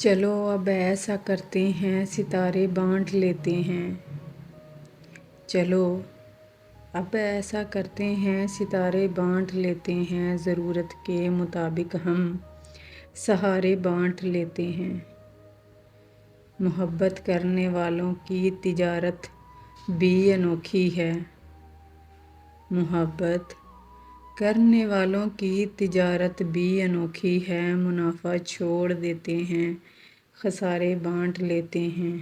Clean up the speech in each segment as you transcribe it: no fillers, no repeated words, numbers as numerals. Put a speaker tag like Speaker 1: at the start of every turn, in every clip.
Speaker 1: چلو اب ایسا کرتے ہیں ستارے بانٹ لیتے ہیں۔ چلو اب ایسا کرتے ہیں ستارے بانٹ لیتے ہیں، ضرورت کے مطابق ہم سہارے بانٹ لیتے ہیں۔ محبت کرنے والوں کی تجارت بھی انوکھی ہے۔ محبت کرنے والوں کی تجارت بھی انوکھی ہے، منافع چھوڑ دیتے ہیں، خسارے بانٹ لیتے ہیں۔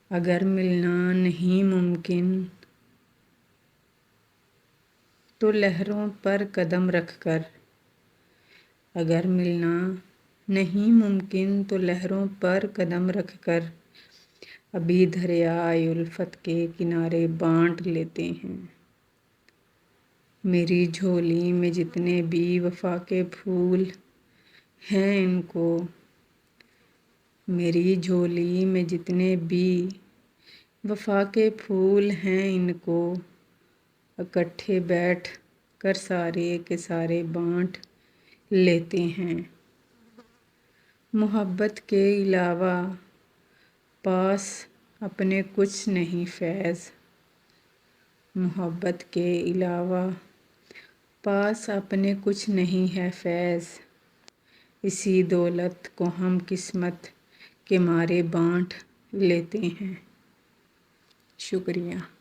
Speaker 1: اگر ملنا نہیں ممکن تو لہروں پر قدم رکھ کر، اگر ملنا نہیں ممکن تو لہروں پر قدم رکھ کر ابھی دریائے الفت کے کنارے بانٹ لیتے ہیں۔ میری جھولی میں جتنے بھی وفا کے پھول ہیں ان کو، میری جھولی میں جتنے بھی وفا کے پھول ہیں ان کو اکٹھے بیٹھ کر سارے کے سارے بانٹ لیتے ہیں۔ محبت کے علاوہ پاس اپنے کچھ نہیں فیض، محبت کے علاوہ پاس اپنے کچھ نہیں ہے فیض، اسی دولت کو ہم قسمت کے مارے بانٹ لیتے ہیں۔ شکریہ۔